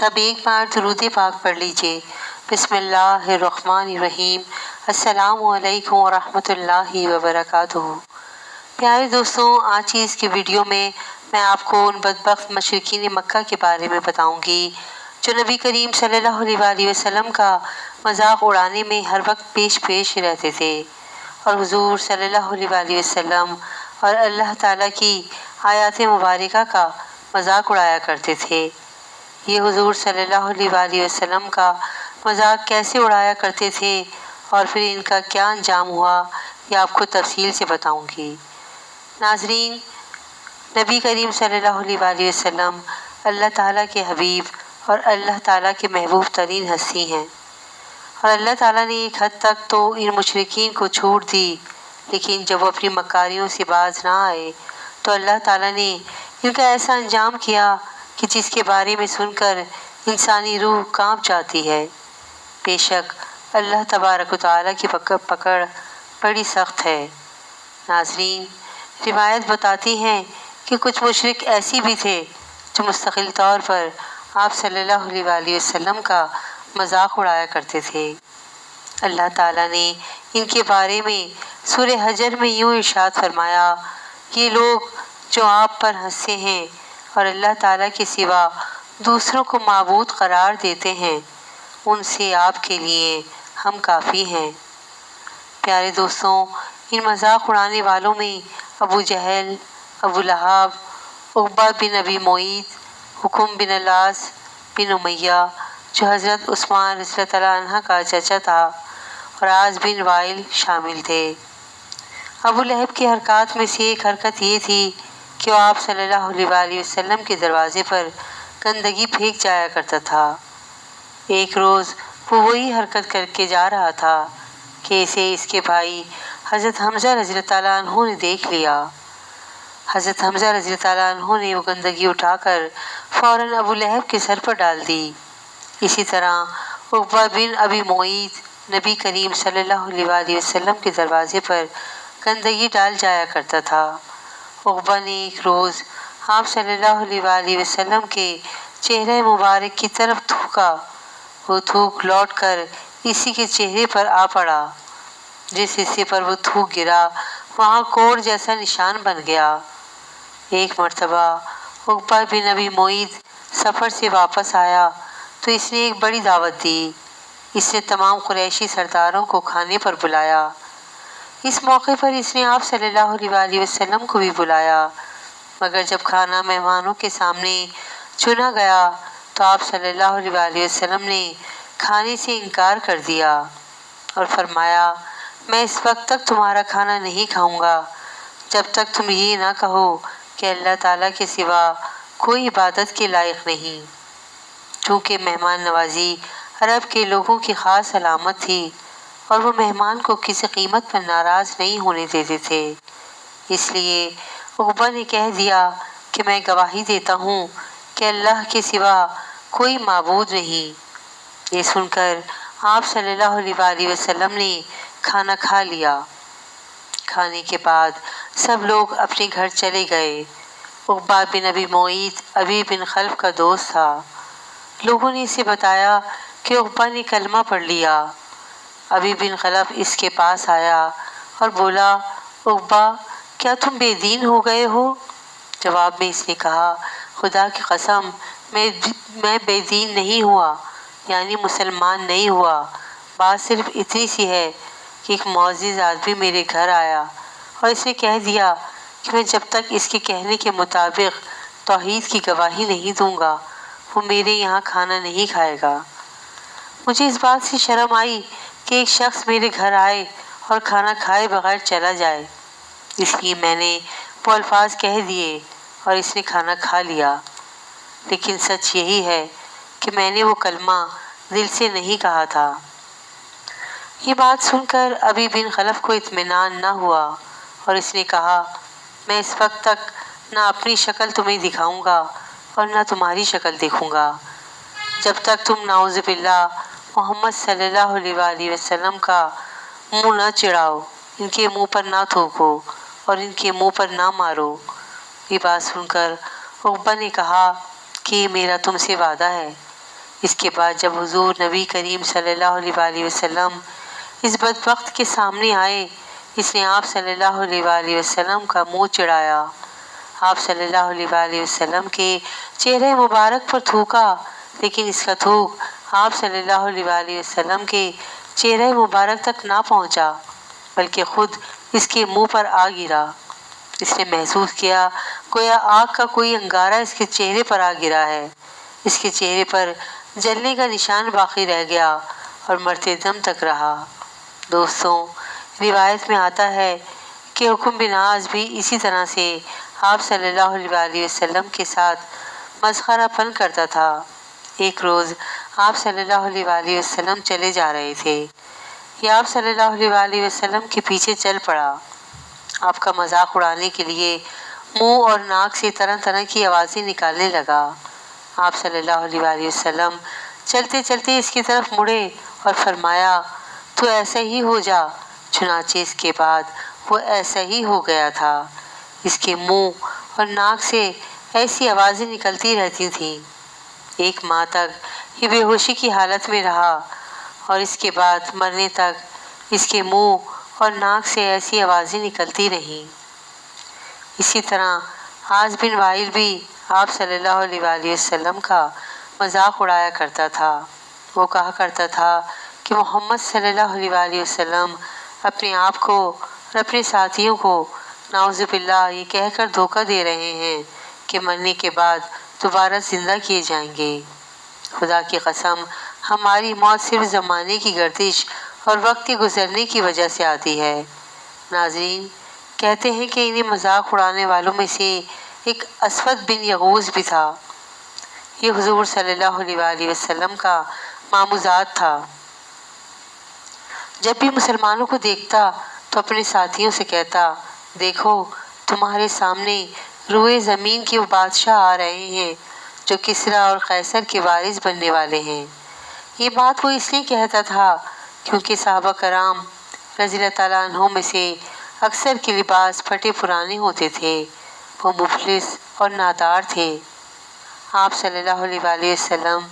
سب ایک بار درود پاک پڑھ لیجئے۔ بسم اللہ الرحمن الرحیم۔ السلام علیکم ورحمۃ اللہ وبرکاتہ۔ پیارے دوستوں، آج کی اس کی ویڈیو میں آپ کو ان بدبخت مشرکین مکہ کے بارے میں بتاؤں گی جو نبی کریم صلی اللہ علیہ وسلم کا مذاق اڑانے میں ہر وقت پیش رہتے تھے اور حضور صلی اللہ علیہ وسلم اور اللہ تعالیٰ کی آیات مبارکہ کا مذاق اڑایا کرتے تھے۔ یہ حضور صلی اللہ علیہ وسلم کا مذاق کیسے اڑایا کرتے تھے اور پھر ان کا کیا انجام ہوا، یہ آپ کو تفصیل سے بتاؤں گی۔ ناظرین، نبی کریم صلی اللہ علیہ وسلم اللہ تعالیٰ کے حبیب اور اللہ تعالیٰ کے محبوب ترین ہستی ہیں، اور اللہ تعالیٰ نے ایک حد تک تو ان مشرکین کو چھوٹ دی، لیکن جب وہ اپنی مکاریوں سے باز نہ آئے تو اللہ تعالیٰ نے ان کا ایسا انجام کیا کہ جس کے بارے میں سن کر انسانی روح کانپ جاتی ہے۔ بے شک اللہ تبارک و تعالیٰ کی پکڑ بڑی سخت ہے۔ ناظرین، روایت بتاتی ہیں کہ کچھ مشرک ایسی بھی تھے جو مستقل طور پر آپ صلی اللہ علیہ وسلم کا مذاق اڑایا کرتے تھے۔ اللہ تعالیٰ نے ان کے بارے میں سورہ حجر میں یوں ارشاد فرمایا، یہ لوگ جو آپ پر ہنستے ہیں اور اللہ تعالیٰ کے سوا دوسروں کو معبود قرار دیتے ہیں، ان سے آپ کے لیے ہم کافی ہیں۔ پیارے دوستوں، ان مذاق اڑانے والوں میں ابو جہل، ابو لہب، عقبہ بن ابی معیط، حکم بن العاص بن امیہ جو حضرت عثمان رضی اللہ تعالیٰ عنہ کا چچا تھا، اور عاص بن وائل شامل تھے۔ ابو لہب کی حرکات میں سے ایک حرکت یہ تھی کہ وہ آپ صلی اللہ علیہ وسلم کے دروازے پر گندگی پھینک جایا کرتا تھا۔ ایک روز وہ وہی حرکت کر کے جا رہا تھا کہ اسے اس کے بھائی حضرت حمزہ رضی اللہ تعالیٰ عنہ نے دیکھ لیا۔ حضرت حمزہ رضی اللہ تعالیٰ عنہ نے وہ گندگی اٹھا کر فوراً ابو لہب کے سر پر ڈال دی۔ اسی طرح عقبہ بن ابی معیط نبی کریم صلی اللہ علیہ وسلم کے دروازے پر گندگی ڈال جایا کرتا تھا۔ عقبہ نے ایک روز آپ صلی اللہ علیہ وسلم کے چہرہ مبارک کی طرف تھوکا۔ وہ تھوک لوٹ کر اسی کے چہرے پر آ پڑا۔ جس حصے پر وہ تھوک گرا وہاں کوڑ جیسا نشان بن گیا۔ ایک مرتبہ عقبہ بن ابی معیط سفر سے واپس آیا تو اس نے ایک بڑی دعوت دی۔ اس نے تمام قریشی سرداروں کو کھانے پر بلایا۔ اس موقع پر اس نے آپ صلی اللہ علیہ وسلم کو بھی بلایا، مگر جب کھانا مہمانوں کے سامنے چنا گیا تو آپ صلی اللہ علیہ وسلم نے کھانے سے انکار کر دیا اور فرمایا، میں اس وقت تک تمہارا کھانا نہیں کھاؤں گا جب تک تم یہ نہ کہو کہ اللہ تعالیٰ کے سوا کوئی عبادت کے لائق نہیں۔ چونکہ مہمان نوازی عرب کے لوگوں کی خاص علامت تھی اور وہ مہمان کو کسی قیمت پر ناراض نہیں ہونے دیتے تھے، اس لیے عقبہ نے کہہ دیا کہ میں گواہی دیتا ہوں کہ اللہ کے سوا کوئی معبود نہیں۔ یہ سن کر آپ صلی اللہ علیہ وسلم نے کھانا کھا لیا۔ کھانے کے بعد سب لوگ اپنے گھر چلے گئے۔ عقبہ بن ابی معیط ابی بن خلف کا دوست تھا۔ لوگوں نے اسے بتایا کہ عقبہ نے کلمہ پڑھ لیا۔ ابی بن خلف اس کے پاس آیا اور بولا، عقبہ، کیا تم بے دین ہو گئے ہو؟ جواب میں اس نے کہا، خدا کی قسم میں بے دین نہیں ہوا، یعنی مسلمان نہیں ہوا۔ بات صرف اتنی سی ہے کہ ایک معزز آدمی میرے گھر آیا اور اس نے کہہ دیا کہ میں جب تک اس کے کہنے کے مطابق توحید کی گواہی نہیں دوں گا وہ میرے یہاں کھانا نہیں کھائے گا۔ مجھے اس بات سے شرم آئی کہ ایک شخص میرے گھر آئے اور کھانا کھائے بغیر چلا جائے، اس لیے میں نے وہ الفاظ کہہ دیے اور اس نے کھانا کھا لیا۔ لیکن سچ یہی ہے کہ میں نے وہ کلمہ دل سے نہیں کہا تھا۔ یہ بات سن کر ابی بن خلف کو اطمینان نہ ہوا اور اس نے کہا، میں اس وقت تک نہ اپنی شکل تمہیں دکھاؤں گا اور نہ تمہاری شکل دیکھوں گا جب تک تم نعوذ باللہ محمد صلی اللہ علیہ وسلم کا منہ نہ چڑھاؤ، ان کے منہ پر نہ تھوکو اور ان کے منہ پر نہ مارو۔ یہ بات سن کر عقبہ نے کہا کہ یہ میرا تم سے وعدہ ہے اس کے بعد جب حضور نبی کریم صلی اللہ علیہ وسلم اس بدبخت کے سامنے آئے، اس نے آپ صلی اللہ علیہ وسلم کا منہ چڑھایا، آپ صلی اللہ علیہ وسلم کے چہرے مبارک پر تھوکا، لیکن اس کا تھوک آپ صلی اللہ علیہ وسلم کے چہرے مبارک تک نہ پہنچا، بلکہ خود اس کے منہ پر آ گرا۔ اس نے محسوس کیا گویا آگ کا کوئی انگارہ اس کے چہرے پر آ گرا ہے۔ اس کے چہرے پر جلنے کا نشان باقی رہ گیا اور مرتے دم تک رہا۔ دوستوں، روایت میں آتا ہے کہ حکم بن عاص بھی اسی طرح سے آپ صلی اللہ علیہ وسلم کے ساتھ مسخرہ پن کرتا تھا۔ ایک روز آپ صلی اللہ علیہ وسلم چلے جا رہے تھے، یہ آپ صلی اللہ علیہ وسلم کے پیچھے چل پڑا۔ آپ کا مذاق اڑانے کے لیے منہ اور ناک سے طرح طرح کی آوازیں نکالنے لگا۔ آپ صلی اللہ علیہ وسلم چلتے چلتے اس کی طرف مڑے اور فرمایا، تو ایسا ہی ہو جا۔ چنانچہ اس کے بعد وہ ایسا ہی ہو گیا تھا۔ اس کے منہ اور ناک سے ایسی آوازیں نکلتی رہتی تھیں۔ ایک ماہ تک یہ بے ہوشی کی حالت میں رہا اور اس کے بعد مرنے تک اس کے منہ اور ناک سے ایسی آوازیں نکلتی رہیں۔ اسی طرح عاص بن وائل بھی آپ صلی اللہ علیہ وسلم کا مذاق اڑایا کرتا تھا۔ وہ کہا کرتا تھا کہ محمد صلی اللہ علیہ وسلم اپنے آپ کو اور اپنے ساتھیوں کو نعوذ باللہ یہ کہہ کر دھوکہ دے رہے ہیں کہ مرنے کے بعد دوبارہ زندہ کیے جائیں گے۔ خدا کی قسم، ہماری موت صرف زمانے کی گردش اور وقت کے گزرنے کی وجہ سے آتی ہے۔ ناظرین، کہتے ہیں کہ انہیں مذاق اڑانے والوں میں سے ایک اسود بن یغوث بھی تھا۔ یہ حضور صلی اللہ علیہ وسلم کا ماموزاد تھا۔ جب بھی مسلمانوں کو دیکھتا تو اپنے ساتھیوں سے کہتا، دیکھو تمہارے سامنے روئے زمین کے وہ بادشاہ آ رہے ہیں جو کسریٰ اور قیصر کے وارث بننے والے ہیں۔ یہ بات وہ اس لیے کہتا تھا کیونکہ صحابہ کرام رضی اللہ تعالیٰ عنہم میں سے اکثر کے لباس پھٹے پرانے ہوتے تھے، وہ مفلس اور نادار تھے۔ آپ صلی اللہ علیہ وسلم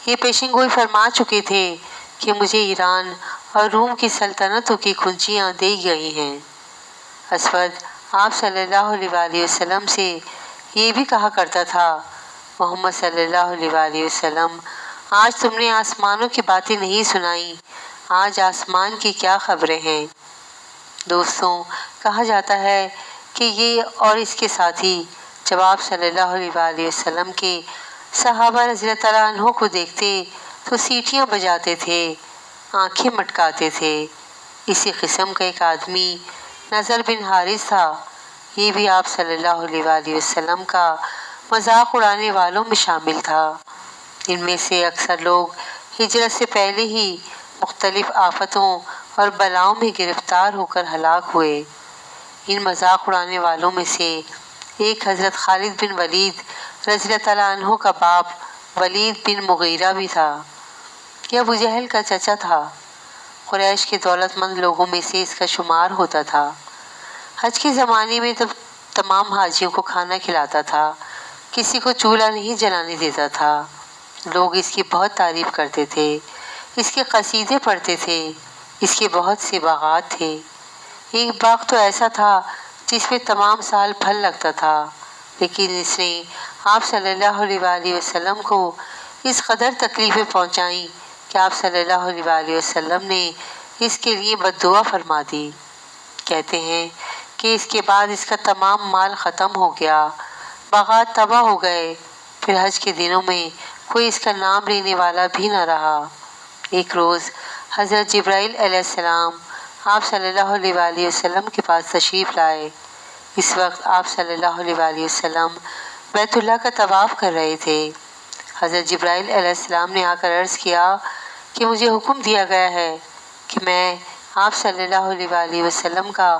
یہ پیشن گوئی فرما چکے تھے کہ مجھے ایران اور روم کی سلطنتوں کی کنجیاں دی گئی ہیں۔ اسود آپ صلی اللہ علیہ وسلم سے یہ بھی کہا کرتا تھا، محمد صلی اللہ علیہ وسلم، آج تم نے آسمانوں کی باتیں نہیں سنائیں، آج آسمان کی کیا خبریں ہیں۔ دوستوں، کہا جاتا ہے کہ یہ اور اس کے ساتھی جب آپ صلی اللہ علیہ وسلم کے صحابہ رضی اللہ تعالیٰ عنہ کو دیکھتے تو سیٹیاں بجاتے تھے، آنکھیں مٹکاتے تھے۔ اسی قسم کا ایک آدمی نضر بن حارث تھا، یہ بھی آپ صلی اللہ علیہ وسلم کا مذاق اڑانے والوں میں شامل تھا۔ ان میں سے اکثر لوگ ہجرت سے پہلے ہی مختلف آفتوں اور بلاؤں میں گرفتار ہو کر ہلاک ہوئے۔ ان مذاق اڑانے والوں میں سے ایک حضرت خالد بن ولید رضی اللہ تعالیٰ عنہ کا باپ ولید بن مغیرہ بھی تھا۔ یہ ابو جہل کا چچا تھا۔ قریش کے دولت مند لوگوں میں سے اس کا شمار ہوتا تھا۔ حج کے زمانے میں تو تمام حاجیوں کو کھانا کھلاتا تھا، کسی کو چولہا نہیں جلانے دیتا تھا۔ لوگ اس کی بہت تعریف کرتے تھے، اس کے قصیدے پڑھتے تھے، اس کے بہت سے باغات تھے۔ ایک باغ تو ایسا تھا جس میں تمام سال پھل لگتا تھا، لیکن اس نے آپ صلی اللہ علیہ وسلم کو اس قدر تکلیفیں پہنچائیں کہ آپ صلی اللہ علیہ وسلم نے اس کے لیے بد دعا فرما دی۔ کہتے ہیں کہ اس کے بعد اس کا تمام مال ختم ہو گیا، باغات تباہ ہو گئے، پھر حج کے دنوں میں کوئی اس کا نام لینے والا بھی نہ رہا۔ ایک روز حضرت جبرائیل علیہ السلام آپ صلی اللہ علیہ وسلم کے پاس تشریف لائے۔ اس وقت آپ صلی اللہ علیہ وسلم بیت اللہ کا طواف کر رہے تھے۔ حضرت جبرائیل علیہ السلام نے آ کر عرض کیا کہ مجھے حکم دیا گیا ہے کہ میں آپ صلی اللہ علیہ وسلم کا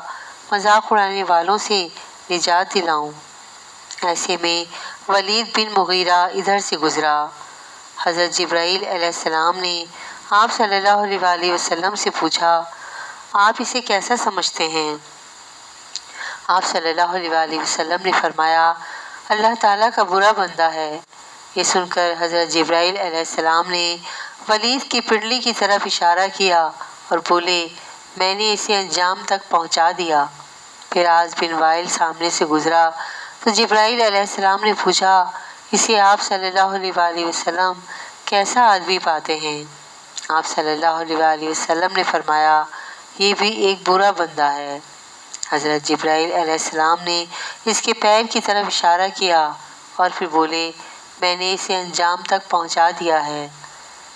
مذاق اڑانے والوں سے نجات دلاؤں۔ ایسے میں ولید بن مغیرہ ادھر سے گزرا۔ حضرت جبرائیل علیہ السلام نے آپ صلی اللہ علیہ وسلم سے پوچھا، آپ اسے کیسا سمجھتے ہیں؟ آپ صلی اللہ علیہ وسلم نے فرمایا، اللہ تعالیٰ کا برا بندہ ہے۔ یہ سن کر حضرت جبرائیل علیہ السلام نے ولید کی پنڈلی کی طرف اشارہ کیا اور بولے میں نے اسے انجام تک پہنچا دیا۔ پھر عاص بن وائل سامنے سے گزرا تو جبرائیل علیہ السلام نے پوچھا اسے آپ صلی اللہ علیہ وآلہ وسلم کیسا آدمی پاتے ہیں؟ آپ صلی اللہ علیہ وآلہ وسلم نے فرمایا یہ بھی ایک برا بندہ ہے۔ حضرت جبرائیل علیہ السلام نے اس کے پیر کی طرف اشارہ کیا اور پھر بولے میں نے اسے انجام تک پہنچا دیا ہے۔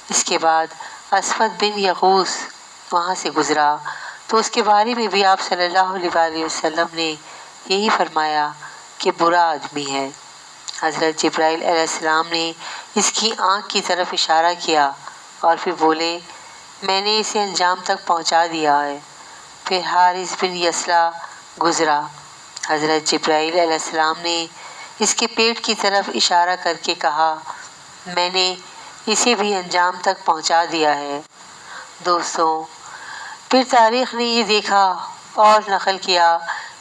اس کے بعد اسود بن یغوث وہاں سے گزرا تو اس کے بارے میں بھی آپ صلی اللہ علیہ وآلہ وسلم نے یہی فرمایا کہ برا آدمی ہے۔ حضرت جبرائیل علیہ السلام نے اس کی آنکھ کی طرف اشارہ کیا اور پھر بولے میں نے اسے انجام تک پہنچا دیا ہے۔ پھر حارث بن یسلا گزرا۔ حضرت جبرائیل علیہ السلام نے اس کے پیٹ کی طرف اشارہ کر کے کہا میں نے اسے بھی انجام تک پہنچا دیا ہے۔ دوستوں، پھر تاریخ نے یہ دیکھا اور نقل کیا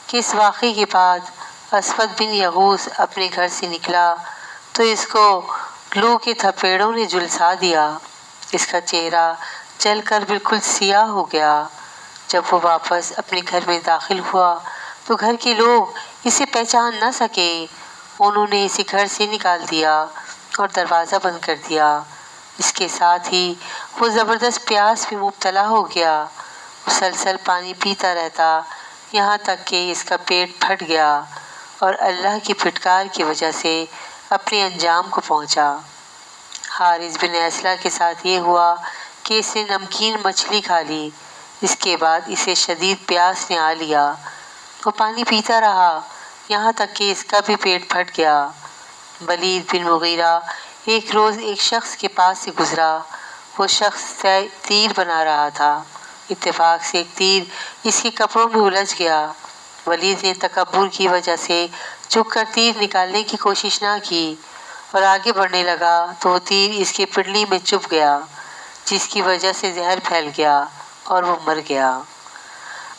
کہ اس واقعے کے بعد اسود بن یغوث اپنے گھر سے نکلا تو اس کو لو کے تھپیڑوں نے جھلسا دیا۔ اس کا چہرہ جل کر بالکل سیاہ ہو گیا۔ جب وہ واپس اپنے گھر میں داخل ہوا تو گھر کے لوگ اسے پہچان نہ سکے۔ انہوں نے اسے گھر سے نکال دیا اور دروازہ بند کر دیا۔ اس کے ساتھ ہی وہ زبردست پیاس میں مبتلا ہو گیا۔ مسلسل پانی پیتا رہتا یہاں تک کہ اس کا پیٹ پھٹ گیا اور اللہ کی پھٹکار کی وجہ سے اپنے انجام کو پہنچا۔ حارث بن یسلا کے ساتھ یہ ہوا کہ اس نے نمکین مچھلی کھا لی۔ اس کے بعد اسے شدید پیاس نے آ لیا۔ وہ پانی پیتا رہا یہاں تک کہ اس کا بھی پیٹ پھٹ گیا۔ ولید بن مغیرہ ایک روز ایک شخص کے پاس سے گزرا۔ وہ شخص تیر بنا رہا تھا۔ اتفاق سے ایک تیر اس کے کپڑوں میں الجھ گیا۔ ولید نے تکبر کی وجہ سے جھک کر تیر نکالنے کی کوشش نہ کی اور آگے بڑھنے لگا تو وہ تیر اس کی پنڈلی میں چبھ گیا جس کی وجہ سے زہر پھیل گیا اور وہ مر گیا۔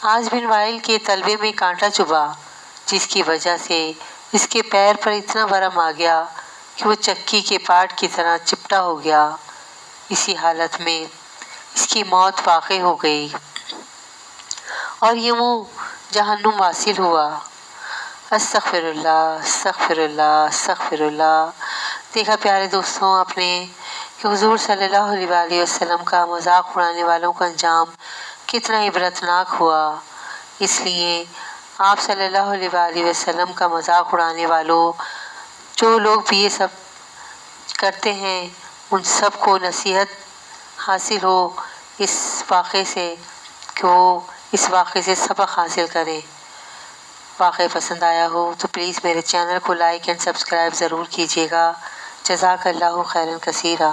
عاص بن وائل کے تلوے میں کانٹا چبھا جس کی وجہ سے اس کے پیر پر اتنا ورم آ گیا کہ وہ چکی کے پاٹ کی طرح چپٹا ہو گیا۔ اسی حالت میں اس کی موت واقع ہو گئی اور یوں جہنم واصل ہوا۔ استغفر اللہ استغفر اللہ استغفر اللہ۔ دیکھا پیارے دوستوں آپ نے کہ حضور صلی اللہ علیہ وآلہ وسلم کا مذاق اڑانے والوں کا انجام کتنا عبرتناک ہوا۔ اس لیے آپ صلی اللہ علیہ وآلہ وسلم کا مذاق اڑانے والوں جو لوگ بھی یہ سب کرتے ہیں ان سب کو نصیحت حاصل ہو اس واقعے سے کہ وہ اس واقعے سے سبق حاصل کریں۔ واقعہ پسند آیا ہو تو پلیز میرے چینل کو لائک اینڈ سبسکرائب ضرور کیجیے گا۔ جزاک اللہ خیرا کثیرا۔